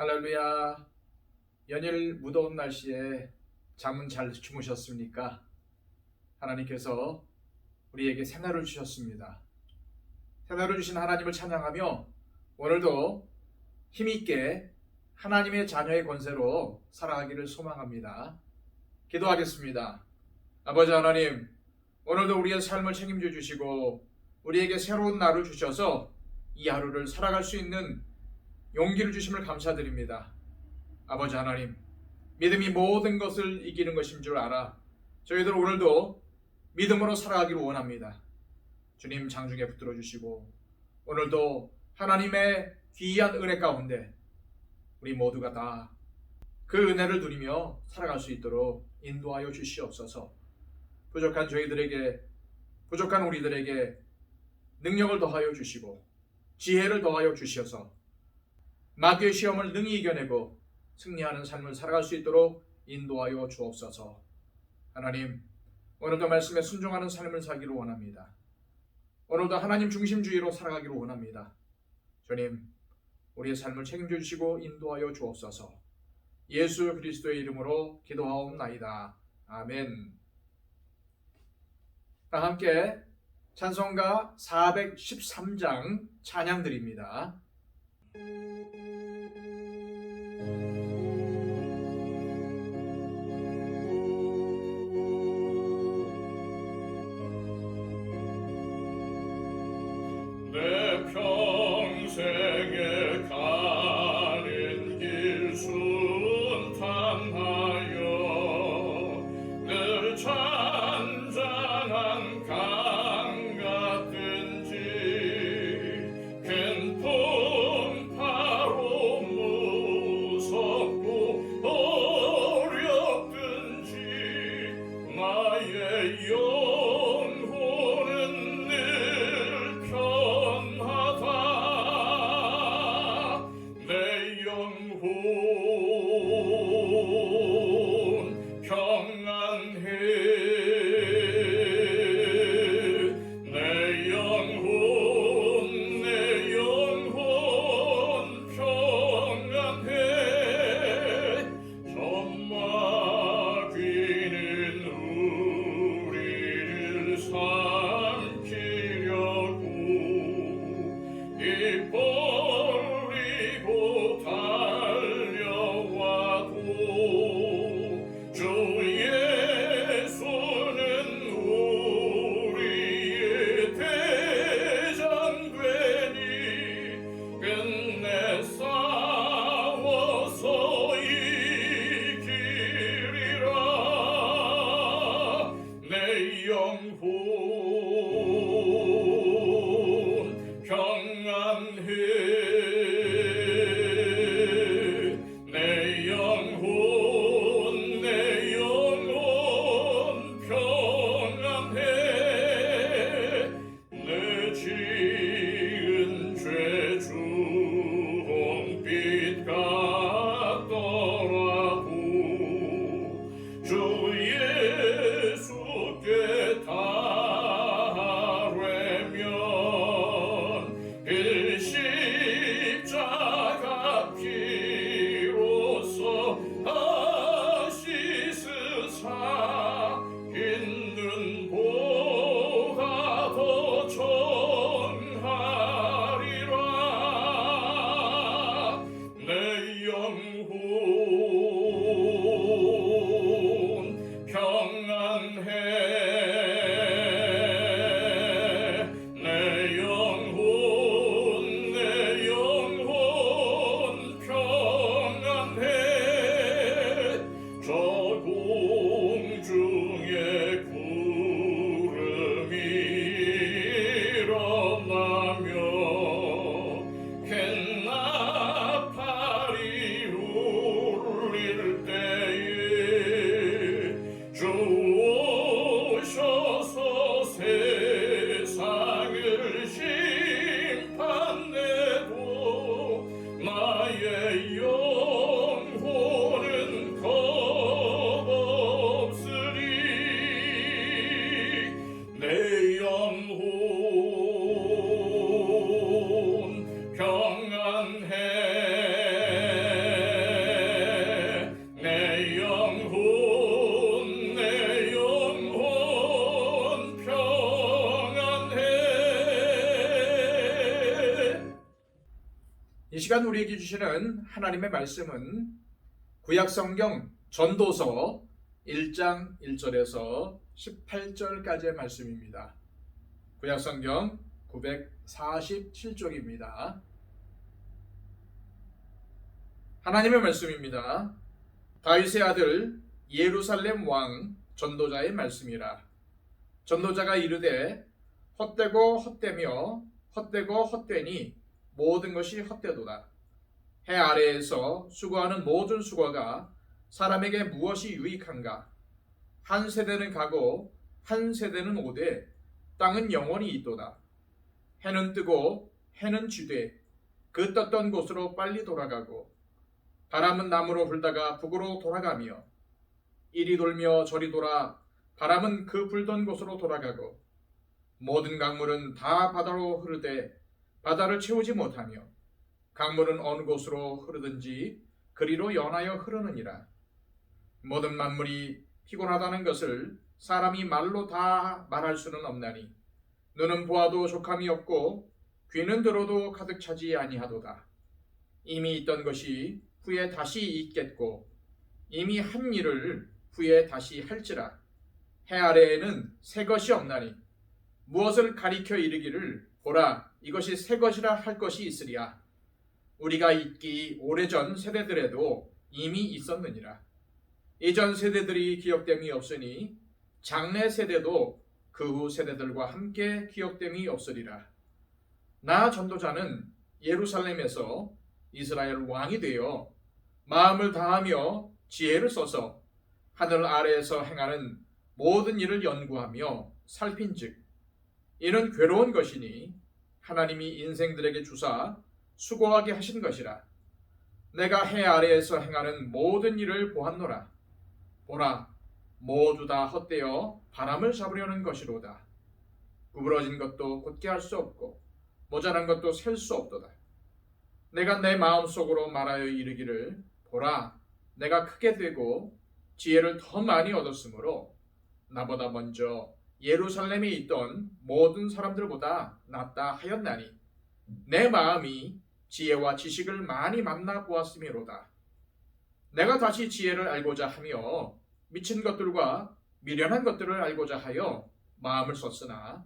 할렐루야. 연일 무더운 날씨에 잠은 잘 주무셨습니까? 하나님께서 우리에게 새날을 주셨습니다. 새날을 주신 하나님을 찬양하며 오늘도 힘있게 하나님의 자녀의 권세로 살아가기를 소망합니다. 기도하겠습니다. 아버지 하나님, 오늘도 우리의 삶을 책임져 주시고 우리에게 새로운 날을 주셔서 이 하루를 살아갈 수 있는 용기를 주심을 감사드립니다. 아버지 하나님, 믿음이 모든 것을 이기는 것인 줄 알아 저희들 오늘도 믿음으로 살아가기를 원합니다. 주님 장중에 붙들어 주시고 오늘도 하나님의 귀한 은혜 가운데 우리 모두가 다 그 은혜를 누리며 살아갈 수 있도록 인도하여 주시옵소서. 부족한 저희들에게, 부족한 우리들에게 능력을 더하여 주시고 지혜를 더하여 주셔서 마귀의 시험을 능히 이겨내고 승리하는 삶을 살아갈 수 있도록 인도하여 주옵소서. 하나님, 오늘도 말씀에 순종하는 삶을 살기를 원합니다. 오늘도 하나님 중심주의로 살아가기를 원합니다. 주님, 우리의 삶을 책임져 주시고 인도하여 주옵소서. 예수 그리스도의 이름으로 기도하옵나이다. 아멘. 다 함께 찬송가 413장 찬양드립니다. 내 평생에 가는 길 순탄하여 늘 잔잔한 강 같든지 큰 풍파로 무섭고 어렵든지 나의 영혼은 늘 편하다. 내 영혼 평안해. 내 영혼 평안해. 점마귀는 우리를 삼키려고 입 벌리고 달려와도 주 예수는 우리의 대장되니 끝내 싸워서 이기리라. 내 영혼 평안해. 내 영혼 평안해. 내 지은 죄 주홍빛 같더라도 주 예수께 달래면 그 십자가 피로써 아시스사 있는 보다 더 정하리라. 이 시간 우리에게 주시는 하나님의 말씀은 구약성경 전도서 1장 1절에서 18절까지의 말씀입니다. 구약성경 947쪽입니다. 하나님의 말씀입니다. 다윗의 아들 예루살렘 왕 전도자의 말씀이라. 전도자가 이르되 헛되고 헛되며 헛되고 헛되니 모든 것이 헛되도다. 해 아래에서 수고하는 모든 수고가 사람에게 무엇이 유익한가? 한 세대는 가고 한 세대는 오되 땅은 영원히 있도다. 해는 뜨고 해는 지되 그 떴던 곳으로 빨리 돌아가고 바람은 남으로 불다가 북으로 돌아가며 이리 돌며 저리 돌아 바람은 그 불던 곳으로 돌아가고 모든 강물은 다 바다로 흐르되 바다를 채우지 못하며 강물은 어느 곳으로 흐르든지 그리로 연하여 흐르느니라. 모든 만물이 피곤하다는 것을 사람이 말로 다 말할 수는 없나니 눈은 보아도 족함이 없고 귀는 들어도 가득 차지 아니하도다. 이미 있던 것이 후에 다시 있겠고 이미 한 일을 후에 다시 할지라. 해 아래에는 새 것이 없나니 무엇을 가리켜 이르기를 보라 이것이 새 것이라 할 것이 있으리야. 우리가 있기 오래전 세대들에도 이미 있었느니라. 이전 세대들이 기억됨이 없으니 장래 세대도 그 후 세대들과 함께 기억됨이 없으리라. 나 전도자는 예루살렘에서 이스라엘 왕이 되어 마음을 다하며 지혜를 써서 하늘 아래에서 행하는 모든 일을 연구하며 살핀즉 이는 괴로운 것이니 하나님이 인생들에게 주사 수고하게 하신 것이라. 내가 해 아래에서 행하는 모든 일을 보았노라. 보라 모두 다 헛되어 바람을 잡으려는 것이로다. 구부러진 것도 곧게 할 수 없고 모자란 것도 셀 수 없도다. 내가 내 마음속으로 말하여 이르기를 보라 내가 크게 되고 지혜를 더 많이 얻었으므로 나보다 먼저 예루살렘에 있던 모든 사람들보다 낫다 하였나니 내 마음이 지혜와 지식을 많이 만나 보았음이로다. 내가 다시 지혜를 알고자 하며 미친 것들과 미련한 것들을 알고자 하여 마음을 썼으나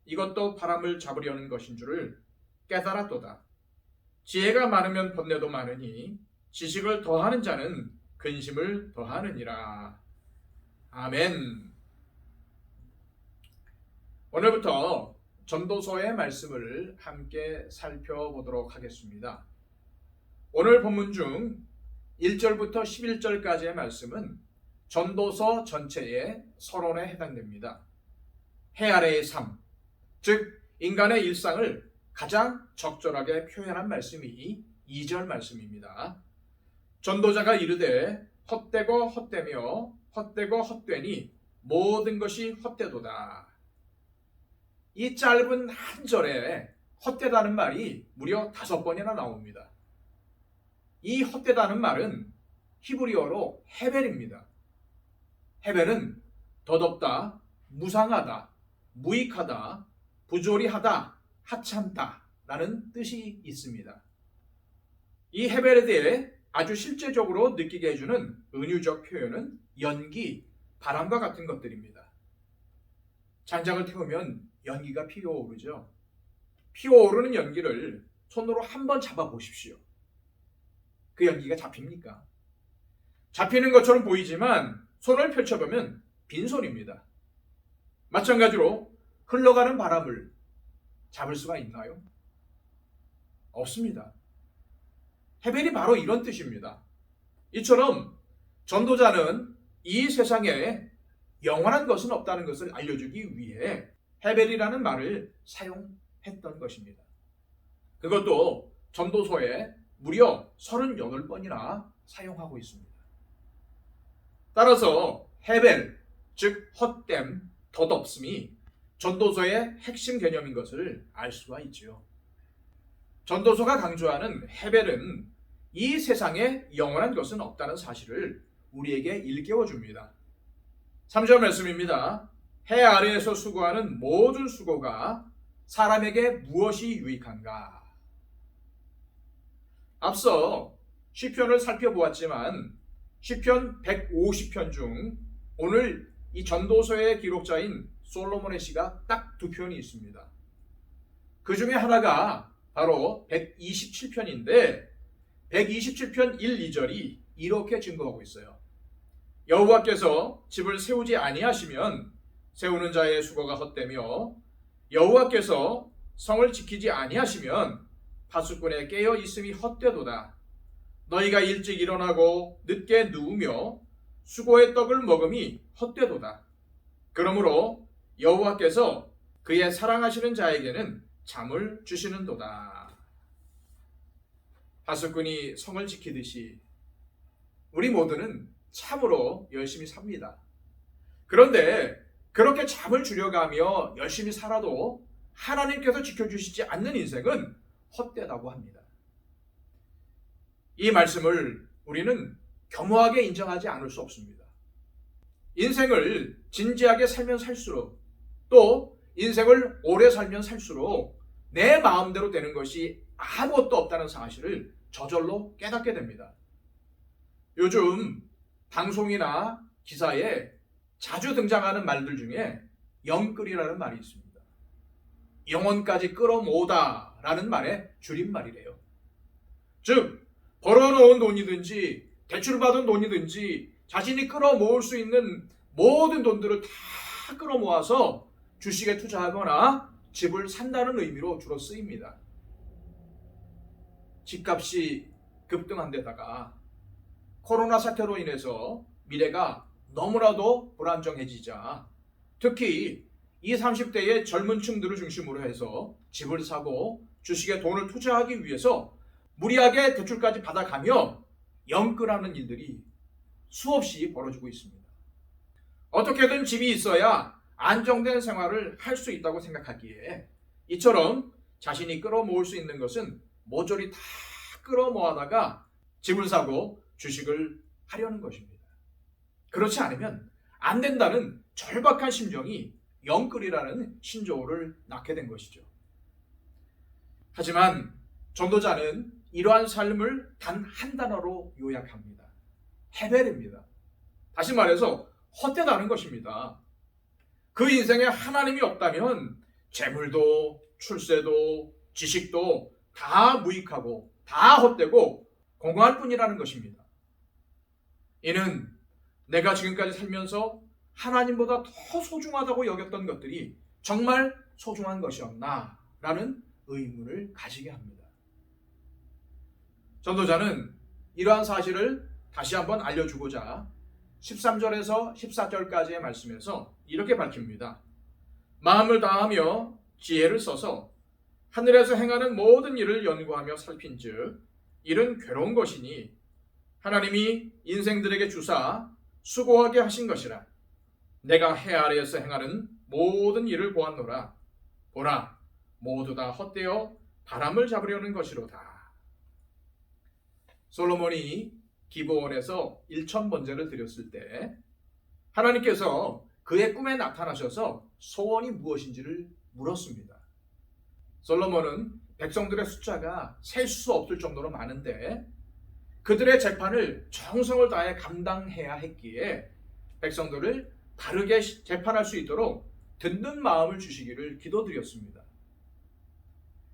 이것도 바람을 잡으려는 것인 줄을 깨달았도다. 지혜가 많으면 번뇌도 많으니 지식을 더하는 자는 근심을 더하느니라. 아멘. 오늘부터 전도서의 말씀을 함께 살펴보도록 하겠습니다. 오늘 본문 중 1절부터 11절까지의 말씀은 전도서 전체의 서론에 해당됩니다. 해 아래의 삶, 즉 인간의 일상을 가장 적절하게 표현한 말씀이 2절 말씀입니다. 전도자가 이르되 헛되고 헛되며 헛되고 헛되니 모든 것이 헛되도다. 이 짧은 한 절에 헛되다는 말이 무려 5번이나 나옵니다. 이 헛되다는 말은 히브리어로 헤벨입니다. 헤벨은 덧없다, 무상하다, 무익하다, 부조리하다, 하찮다 라는 뜻이 있습니다. 이 헤벨에 대해 아주 실제적으로 느끼게 해주는 은유적 표현은 연기, 바람과 같은 것들입니다. 잔장을 태우면 연기가 피어오르죠. 피어오르는 연기를 손으로 한번 잡아보십시오. 그 연기가 잡힙니까? 잡히는 것처럼 보이지만 손을 펼쳐보면 빈손입니다. 마찬가지로 흘러가는 바람을 잡을 수가 있나요? 없습니다. 헤벨이 바로 이런 뜻입니다. 이처럼 전도자는 이 세상에 영원한 것은 없다는 것을 알려주기 위해 헤벨이라는 말을 사용했던 것입니다. 그것도 전도서에 무려 38번이나 사용하고 있습니다. 따라서 헤벨, 즉 헛됨, 덧없음이 전도서의 핵심 개념인 것을 알 수가 있죠. 전도서가 강조하는 헤벨은 이 세상에 영원한 것은 없다는 사실을 우리에게 일깨워줍니다. 3절 말씀입니다. 해 아래에서 수고하는 모든 수고가 사람에게 무엇이 유익한가? 앞서 시편을 살펴보았지만 시편 150편 중 오늘 이 전도서의 기록자인 솔로몬의 시가 딱 두 편이 있습니다. 그 중에 하나가 바로 127편인데 127편 1, 2절이 이렇게 증거하고 있어요. 여호와께서 집을 세우지 아니하시면 세우는 자의 수고가 헛되며 여호와께서 성을 지키지 아니하시면 파수꾼의 깨어 있음이 헛되도다. 너희가 일찍 일어나고 늦게 누우며 수고의 떡을 먹음이 헛되도다. 그러므로 여호와께서 그의 사랑하시는 자에게는 잠을 주시는도다. 파수꾼이 성을 지키듯이 우리 모두는 참으로 열심히 삽니다. 그런데 그렇게 잠을 줄여가며 열심히 살아도 하나님께서 지켜주시지 않는 인생은 헛되다고 합니다. 이 말씀을 우리는 겸허하게 인정하지 않을 수 없습니다. 인생을 진지하게 살면 살수록 또 인생을 오래 살면 살수록 내 마음대로 되는 것이 아무것도 없다는 사실을 저절로 깨닫게 됩니다. 요즘 방송이나 기사에 자주 등장하는 말들 중에 영끌이라는 말이 있습니다. 영혼까지 끌어모으다 라는 말의 줄임말이래요. 즉 벌어놓은 돈이든지 대출받은 돈이든지 자신이 끌어모을 수 있는 모든 돈들을 다 끌어모아서 주식에 투자하거나 집을 산다는 의미로 주로 쓰입니다. 집값이 급등한 데다가 코로나 사태로 인해서 미래가 너무나도 불안정해지자 특히 20, 30대의 젊은 층들을 중심으로 해서 집을 사고 주식에 돈을 투자하기 위해서 무리하게 대출까지 받아가며 영끌하는 일들이 수없이 벌어지고 있습니다. 어떻게든 집이 있어야 안정된 생활을 할 수 있다고 생각하기에 이처럼 자신이 끌어모을 수 있는 것은 모조리 다 끌어모아다가 집을 사고 주식을 하려는 것입니다. 그렇지 않으면 안 된다는 절박한 심정이 영끌이라는 신조어를 낳게 된 것이죠. 하지만 전도자는 이러한 삶을 단 한 단어로 요약합니다. 헤벨입니다. 다시 말해서 헛되다는 것입니다. 그 인생에 하나님이 없다면 재물도 출세도 지식도 다 무익하고 다 헛되고 공허할 뿐이라는 것입니다. 이는 내가 지금까지 살면서 하나님보다 더 소중하다고 여겼던 것들이 정말 소중한 것이었나 라는 의문을 가지게 합니다. 전도자는 이러한 사실을 다시 한번 알려주고자 13절에서 14절까지의 말씀에서 이렇게 밝힙니다. 마음을 다하며 지혜를 써서 하늘에서 행하는 모든 일을 연구하며 살핀즉 일은 괴로운 것이니 하나님이 인생들에게 주사 수고하게 하신 것이라. 내가 해 아래에서 행하는 모든 일을 보았노라. 보라, 모두 다 헛되어 바람을 잡으려는 것이로다. 솔로몬이 기브온에서 1000번제를 드렸을 때 하나님께서 그의 꿈에 나타나셔서 소원이 무엇인지를 물었습니다. 솔로몬은 백성들의 숫자가 셀 수 없을 정도로 많은데 그들의 재판을 정성을 다해 감당해야 했기에 백성들을 바르게 재판할 수 있도록 듣는 마음을 주시기를 기도드렸습니다.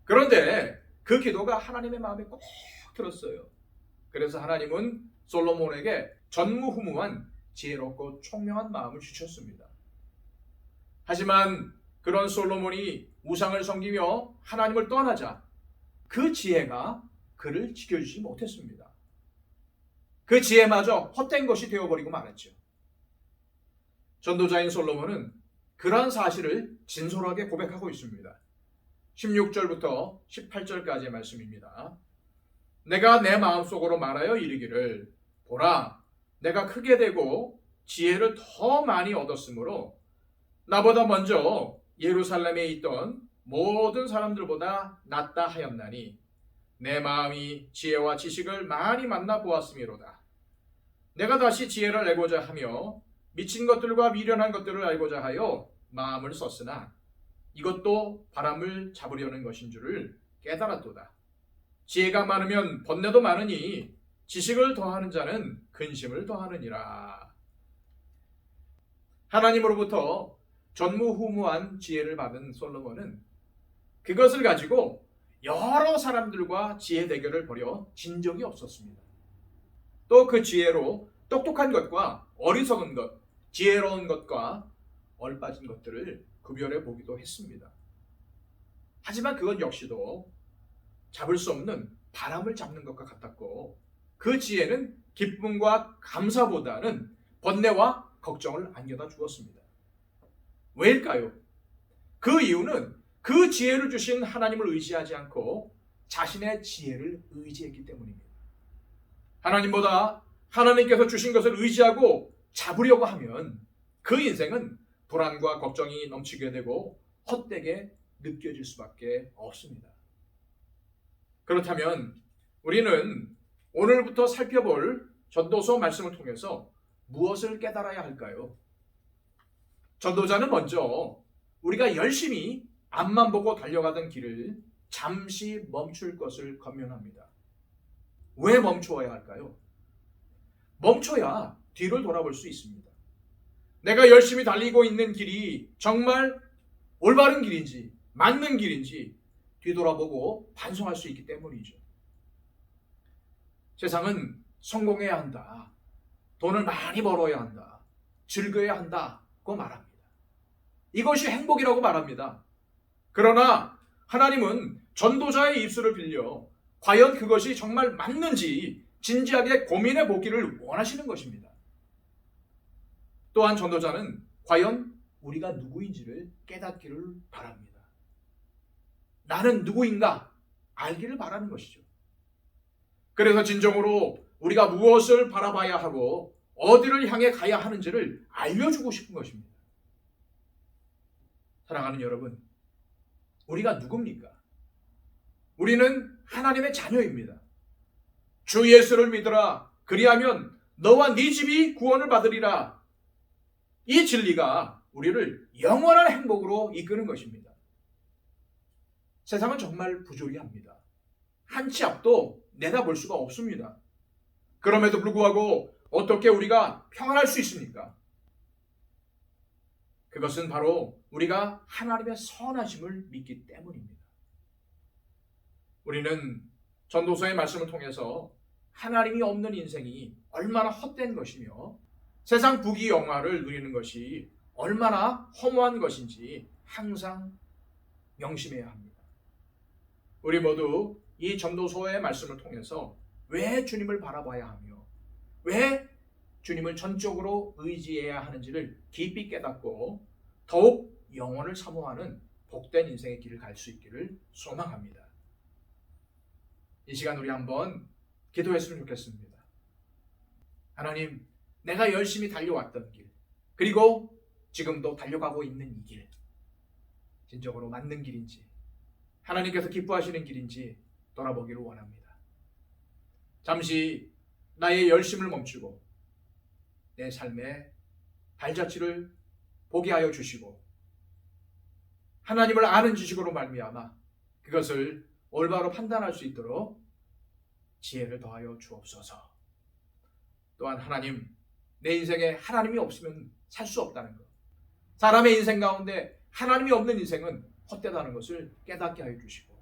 그런데 그 기도가 하나님의 마음에 꼭 들었어요. 그래서 하나님은 솔로몬에게 전무후무한 지혜롭고 총명한 마음을 주셨습니다. 하지만 그런 솔로몬이 우상을 섬기며 하나님을 떠나자 그 지혜가 그를 지켜주지 못했습니다. 그 지혜마저 헛된 것이 되어버리고 말았죠. 전도자인 솔로몬은 그러한 사실을 진솔하게 고백하고 있습니다. 16절부터 18절까지의 말씀입니다. 내가 내 마음속으로 말하여 이르기를 보라, 내가 크게 되고 지혜를 더 많이 얻었으므로 나보다 먼저 예루살렘에 있던 모든 사람들보다 낫다 하였나니 내 마음이 지혜와 지식을 많이 만나 보았음이로다. 내가 다시 지혜를 내고자 하며 미친 것들과 미련한 것들을 알고자 하여 마음을 썼으나 이것도 바람을 잡으려는 것인 줄을 깨달았도다. 지혜가 많으면 번뇌도 많으니 지식을 더하는 자는 근심을 더하느니라. 하나님으로부터 전무후무한 지혜를 받은 솔로몬은 그것을 가지고 여러 사람들과 지혜 대결을 벌여 진 적이 없었습니다. 또 그 지혜로 똑똑한 것과 어리석은 것, 지혜로운 것과 얼빠진 것들을 구별해 보기도 했습니다. 하지만 그것 역시도 잡을 수 없는 바람을 잡는 것과 같았고, 그 지혜는 기쁨과 감사보다는 번뇌와 걱정을 안겨다 주었습니다. 왜일까요? 그 이유는 그 지혜를 주신 하나님을 의지하지 않고 자신의 지혜를 의지했기 때문입니다. 하나님보다 하나님께서 주신 것을 의지하고 잡으려고 하면 그 인생은 불안과 걱정이 넘치게 되고 헛되게 느껴질 수밖에 없습니다. 그렇다면 우리는 오늘부터 살펴볼 전도서 말씀을 통해서 무엇을 깨달아야 할까요? 전도자는 먼저 우리가 열심히 앞만 보고 달려가던 길을 잠시 멈출 것을 권면합니다. 왜 멈추어야 할까요? 멈춰야 뒤를 돌아볼 수 있습니다. 내가 열심히 달리고 있는 길이 정말 올바른 길인지 맞는 길인지 뒤돌아보고 반성할 수 있기 때문이죠. 세상은 성공해야 한다, 돈을 많이 벌어야 한다, 즐거워야 한다고 말합니다. 이것이 행복이라고 말합니다. 그러나 하나님은 전도자의 입술을 빌려 과연 그것이 정말 맞는지 진지하게 고민해 보기를 원하시는 것입니다. 또한 전도자는 과연 우리가 누구인지를 깨닫기를 바랍니다. 나는 누구인가 알기를 바라는 것이죠. 그래서 진정으로 우리가 무엇을 바라봐야 하고 어디를 향해 가야 하는지를 알려주고 싶은 것입니다. 사랑하는 여러분, 우리가 누굽니까? 우리는 하나님의 자녀입니다. 주 예수를 믿으라, 그리하면 너와 네 집이 구원을 받으리라. 이 진리가 우리를 영원한 행복으로 이끄는 것입니다. 세상은 정말 부조리합니다. 한 치 앞도 내다볼 수가 없습니다. 그럼에도 불구하고 어떻게 우리가 평안할 수 있습니까? 그것은 바로 우리가 하나님의 선하심을 믿기 때문입니다. 우리는 전도서의 말씀을 통해서 하나님이 없는 인생이 얼마나 헛된 것이며 세상 부귀영화를 누리는 것이 얼마나 허무한 것인지 항상 명심해야 합니다. 우리 모두 이 전도서의 말씀을 통해서 왜 주님을 바라봐야 하며 왜 주님을 전적으로 의지해야 하는지를 깊이 깨닫고 더욱 영혼을 사모하는 복된 인생의 길을 갈 수 있기를 소망합니다. 이 시간 우리 한번 기도했으면 좋겠습니다. 하나님, 내가 열심히 달려왔던 길, 그리고 지금도 달려가고 있는 이 길, 진정으로 맞는 길인지 하나님께서 기뻐하시는 길인지 돌아보기를 원합니다. 잠시 나의 열심을 멈추고 내 삶의 발자취를 보게 하여 주시고 하나님을 아는 지식으로 말미암아 그것을 올바로 판단할 수 있도록 지혜를 더하여 주옵소서. 또한 하나님, 내 인생에 하나님이 없으면 살 수 없다는 것, 사람의 인생 가운데 하나님이 없는 인생은 헛되다는 것을 깨닫게 하여 주시고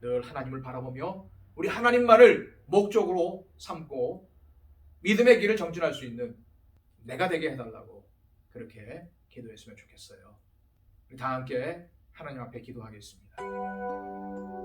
늘 하나님을 바라보며 우리 하나님만을 목적으로 삼고 믿음의 길을 정진할 수 있는 내가 되게 해달라고 그렇게 기도했으면 좋겠어요. 우리 다 함께 하나님 앞에 기도하겠습니다.